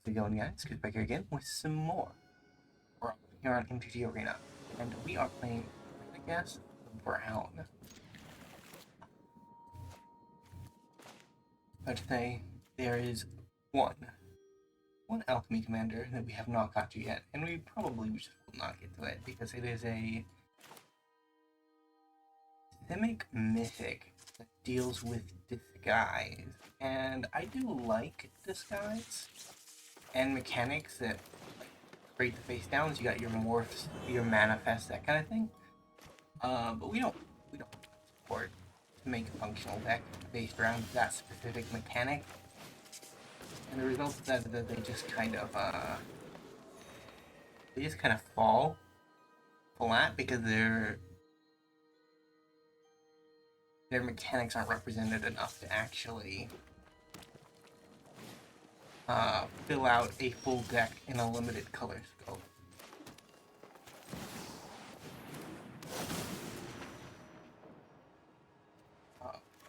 How's it going, guys? Good back here again with some more Brawl here on MTG Arena, and we are playing Radagast the Brown. But today there is one alchemy commander that we have not got to yet, and we probably just will not get to it because it is a Simic Mythic that deals with disguise, and I do like disguise and mechanics that create the face downs. You got your morphs, your manifest, that kind of thing. But we don't support to make a functional deck based around that specific mechanic. And the result of that is that they just kind of fall flat because their mechanics aren't represented enough to actually fill out a full deck in a limited color scope.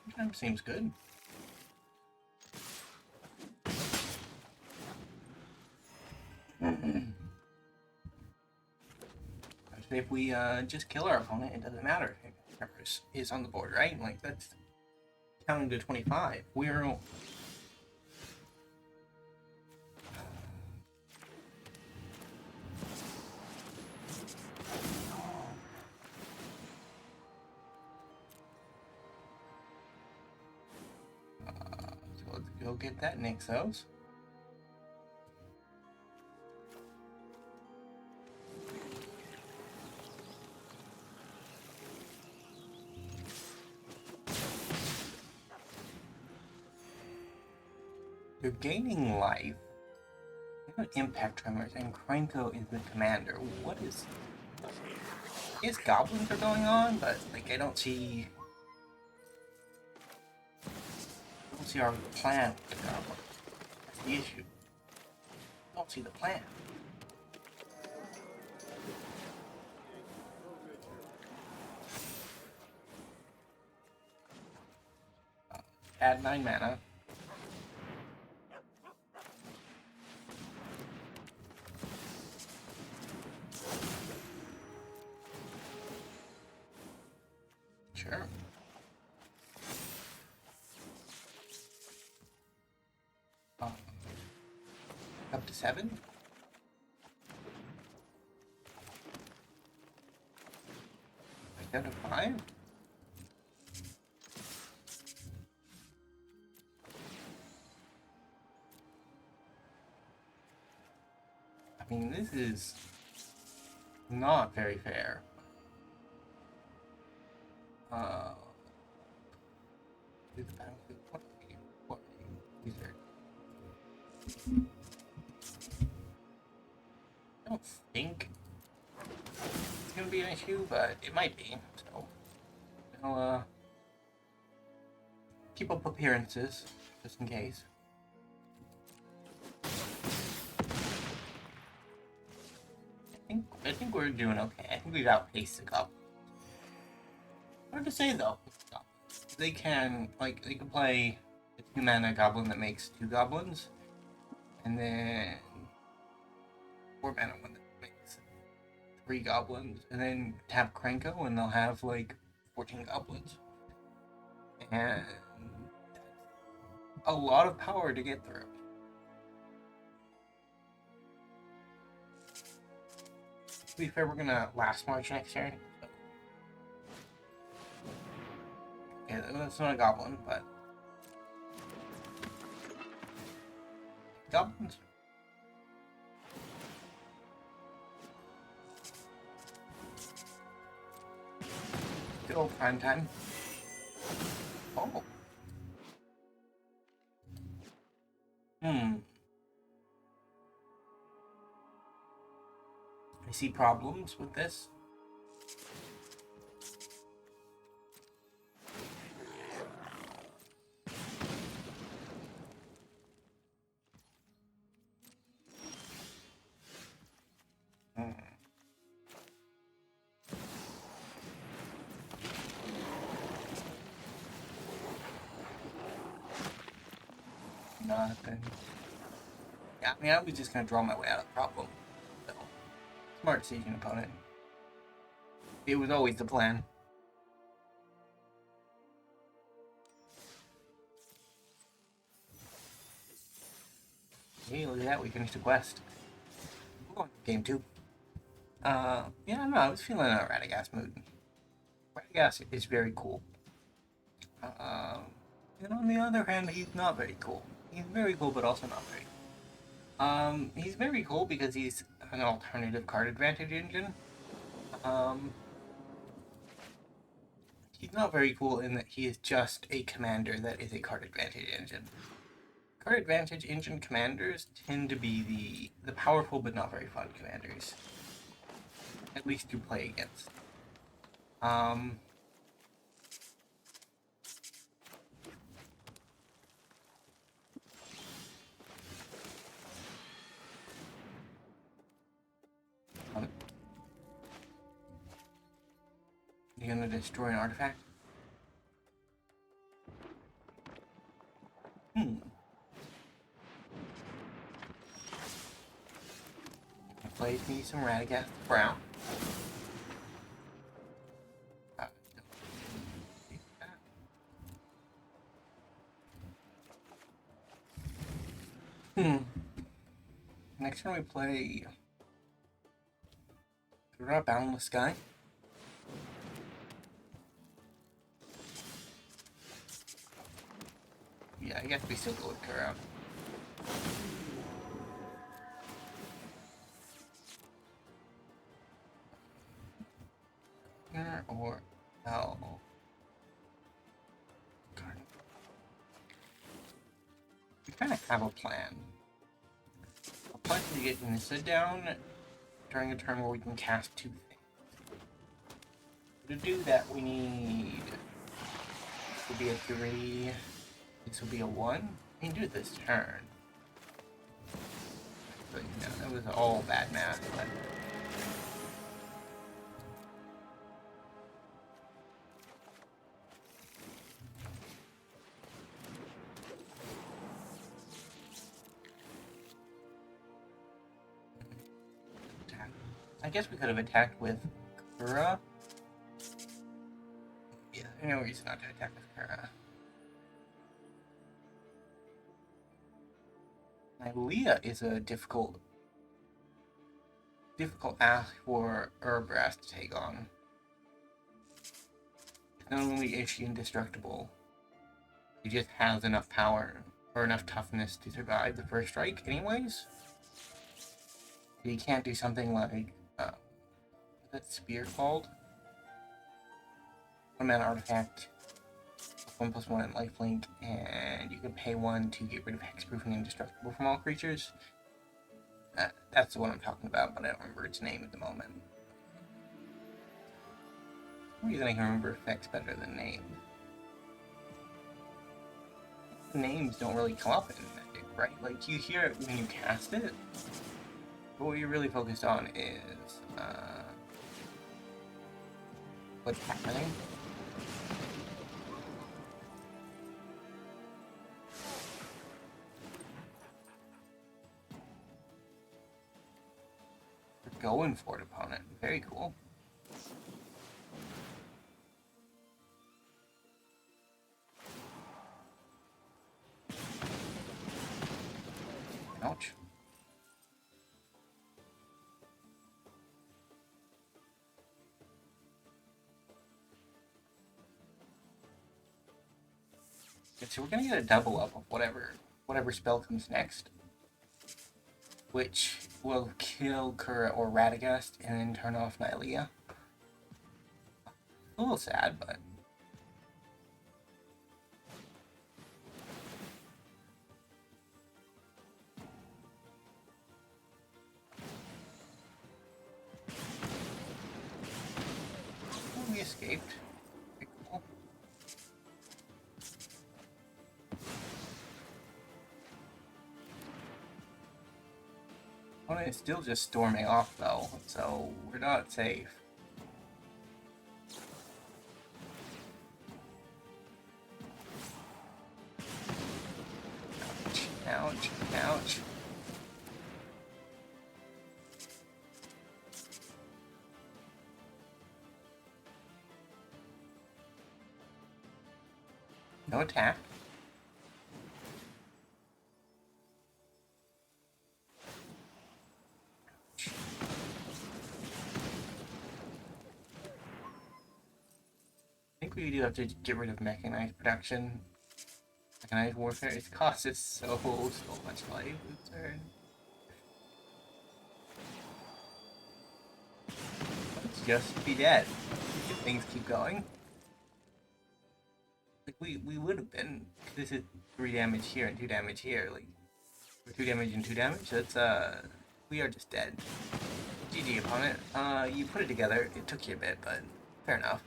Sometimes seems good. If we just kill our opponent, it doesn't matter if Empress is on the board, right? Like, that's counting to 25. We're... so let's go get that Nykthos. They're gaining life. They got impact tremors, and Krenko is the commander. What is... I guess goblins are going on, but like I don't see our plan with the goblins. That's the issue. I don't see the plan. Add 9 mana. Sure. Up to 7? Down to 5? I mean, this is not very fair. I don't think it's gonna be an issue, but it might be. So I'll keep up appearances just in case. I think we're doing okay. I think we've outpaced the goblins. Hard to say though. They can play a 2-mana goblin that makes 2 goblins, and then 4-mana one that makes 3 goblins, and then tap Krenko and they'll have like 14 goblins. And a lot of power to get through. To be fair, we're gonna last March next turn. So. Okay, that's not a goblin, but goblins. Good old prime time. Oh. I see problems with this. Nothing. Yeah, I mean, I was just gonna draw my way out of the problem. So, smart decision, opponent. It was always the plan. Hey, look at that, we finished the quest. We're on game 2. Yeah, I don't know, I was feeling a Radagast mood. Radagast is very cool. And on the other hand, he's not very cool. He's very cool, but also not very cool. He's very cool because he's an alternative card advantage engine. He's not very cool in that he is just a commander that is a card advantage engine. Card advantage engine commanders tend to be the powerful but not very fun commanders. At least to play against. You gonna destroy an artifact? Plays me some Radagast the Brown. Next time we play Boundless Sky. Yeah, I guess we still go with Kura. Or no. We kind of have a plan. A plan to get Nissa down during a turn where we can cast 2 things. To do that, we need. This will be a 3. This will be a 1. We can do it this turn. But no, that was all bad math. But... I guess we could have attacked with Kura. Yeah, there's no reason not to attack with Kura. Nylea is a difficult ask for Urbrass to take on. Not only is she indestructible, she just has enough power or enough toughness to survive the first strike anyways. You can't do something like what's that spear called? 1-mana artifact, 1+1 and lifelink, and you can pay 1 to get rid of hexproof and indestructible from all creatures. That's the one I'm talking about, but I don't remember its name at the moment. For some reason I can remember effects better than names. Names don't really come up in Magic, right? Like, you hear it when you cast it, but what you're really focused on is what's happening. We're going for it, opponent. Very cool. Ouch. So we're gonna get a double up of whatever spell comes next, which will kill Kura or Radagast and then turn off Nylea. A little sad, but we escaped. It's still just storming off though, so we're not safe. Ouch, ouch, ouch. No attack. I think we do have to get rid of mechanized production. Mechanized warfare, it costs us so much life this turn. Let's just be dead if things keep going. Like, we would have been. This is 3 damage here and 2 damage here. Like, for 2 damage and 2 damage, that's, we are just dead. GG, opponent. You put it together. It took you a bit, but fair enough.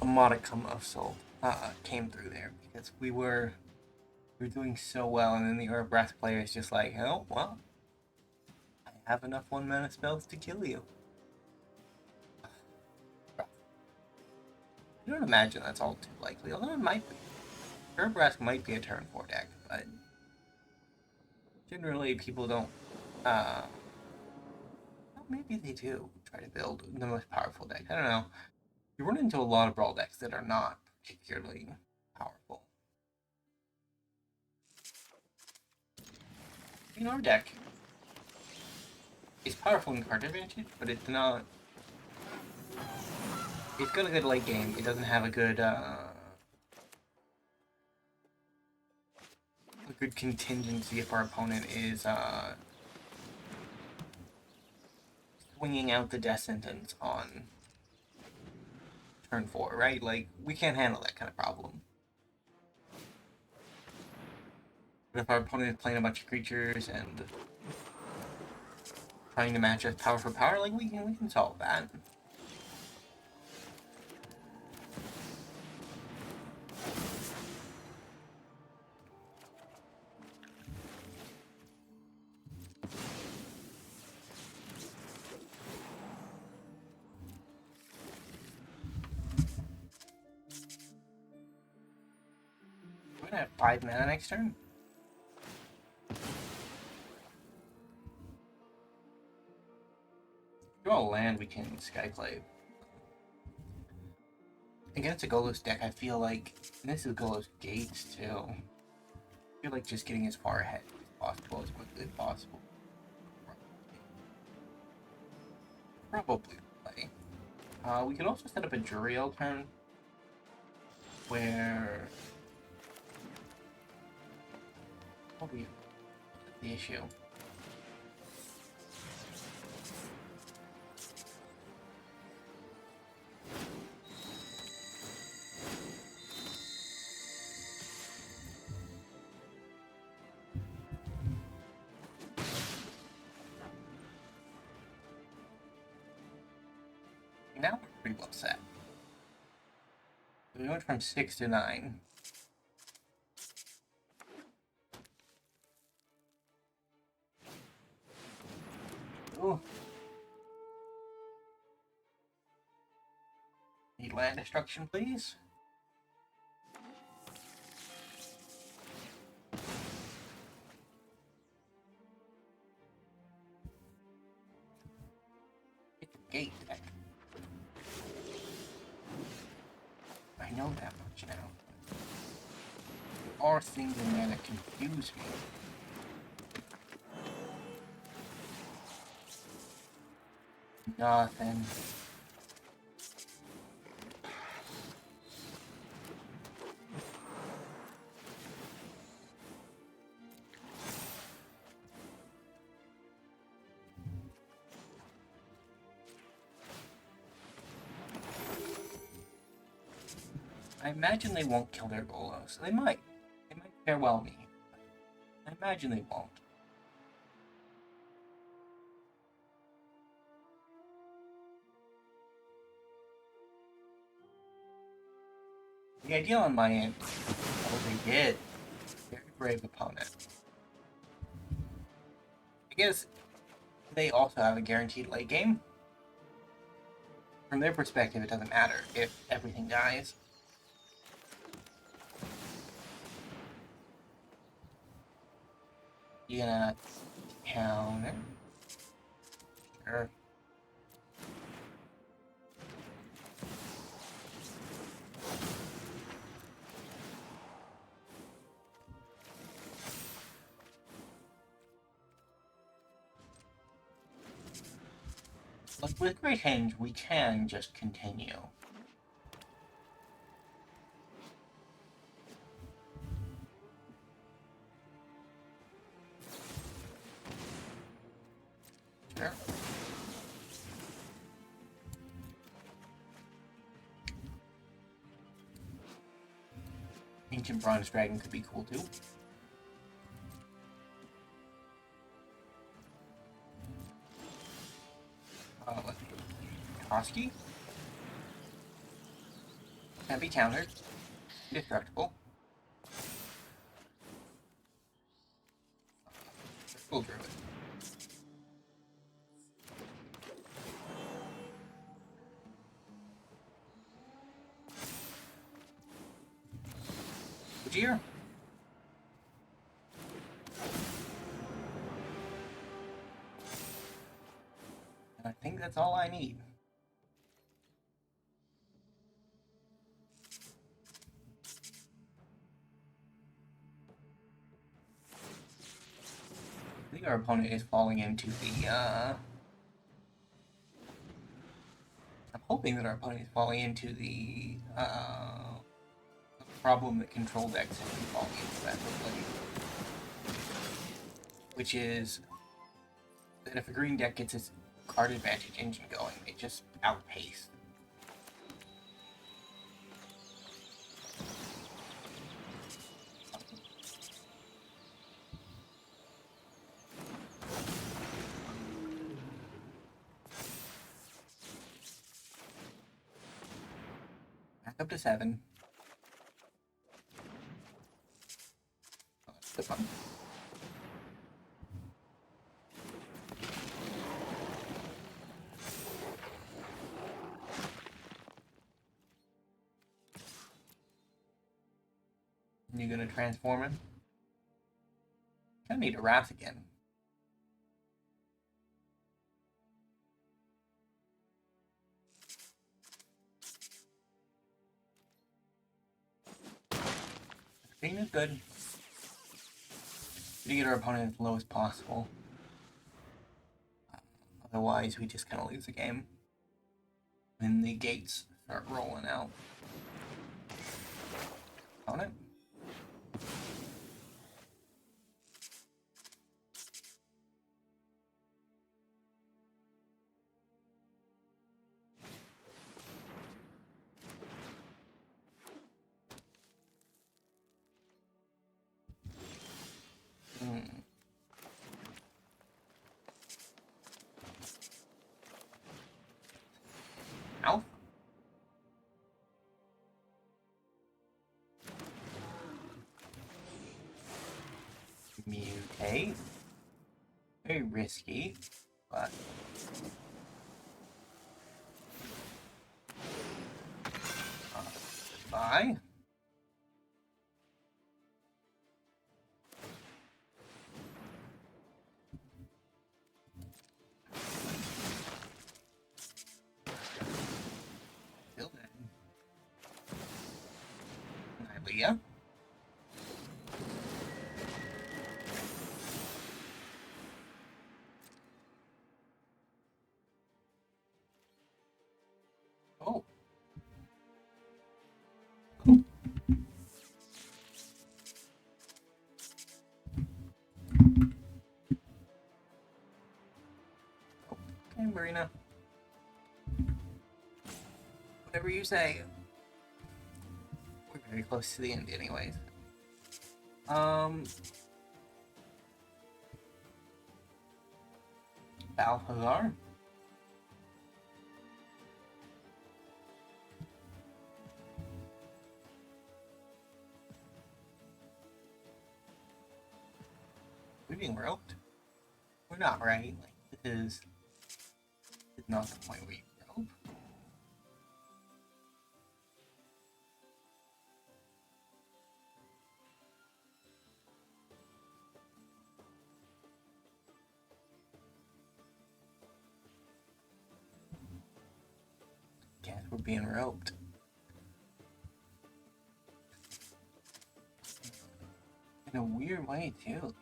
A modicum of soul came through there because we were doing so well, and then the Urbrass player is just like, oh well, I have enough 1-mana spells to kill you. I don't imagine that's all too likely, although it might be. Urbrass might be a turn 4 deck, but generally people don't. Well, maybe they do try to build the most powerful deck. I don't know. You run into a lot of Brawl decks that are not particularly powerful. In our deck, it's powerful in card advantage, but it's not. It's got a good late game. It doesn't have a good contingency if our opponent is swinging out the death sentence on turn 4, right? Like, we can't handle that kind of problem. But if our opponent is playing a bunch of creatures and trying to match us power for power, like, we can solve that. We're gonna have 5 mana next turn. Draw a land, we can Skyclave. Against a Golos deck, I feel like, and this is Golos Gates too, I feel like just getting as far ahead as possible, as quickly as possible. Probably play. We could also set up a Jolrael turn, where... What will be the issue? Now we're pretty well set. We went from 6 to 9. Ooh. Need land destruction, please. It's a gate deck. I know that much now. There are things in there that confuse me. Nothing. I imagine they won't kill their Golos. They might. They might farewell me. I imagine they won't. The idea on my end, oh, they did. Very brave opponent. I guess they also have a guaranteed late game. From their perspective, it doesn't matter if everything dies. You gonna Counter. Sure. But with Great Hinge, we can just continue. Sure. Ancient Bronze Dragon could be cool too. Let's do Koski. Can't be countered. Indestructible. Full Druid. Here. I think that's all I need. I think our opponent is falling into the, I'm hoping that our opponent is falling into the problem that control decks have been falling into that lately. Which is that if a green deck gets its card advantage engine going, they just outpace. Back up to 7. Oh, that's good fun. You gonna transform him? I need a Wrath again. Green is good. To get our opponent as low as possible. Otherwise, we just kind of lose the game when the gates start rolling out. Opponent. Ow. Mutate. Very risky, but goodbye. Still dead. Nylea. Oh. Okay, Marina. Whatever you say. We're very close to the end anyways. Balthazar. We're being roped? We're not, right? Like, this is not the point where you rope. we're being roped. In a weird way, too.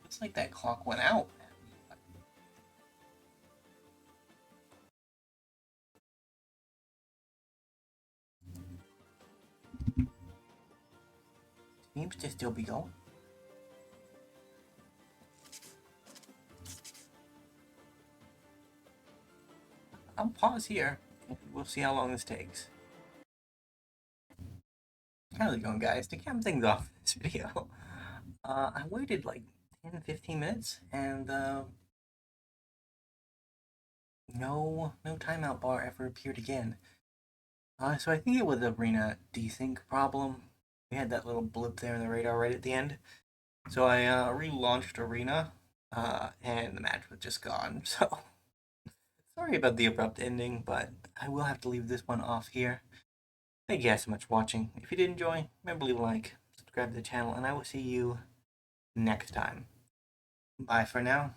Looks like that clock went out. Seems to still be going. I'll pause here. We'll see how long this takes. How's it going, guys? To cap things off this video, I waited like 10-15 minutes and no timeout bar ever appeared again. So I think it was Arena desync problem. We had that little blip there in the radar right at the end. So I relaunched Arena, and the match was just gone. So sorry about the abrupt ending, but I will have to leave this one off here. Thank you guys so much for watching. If you did enjoy, remember to leave a like, subscribe to the channel, and I will see you next time. Bye for now.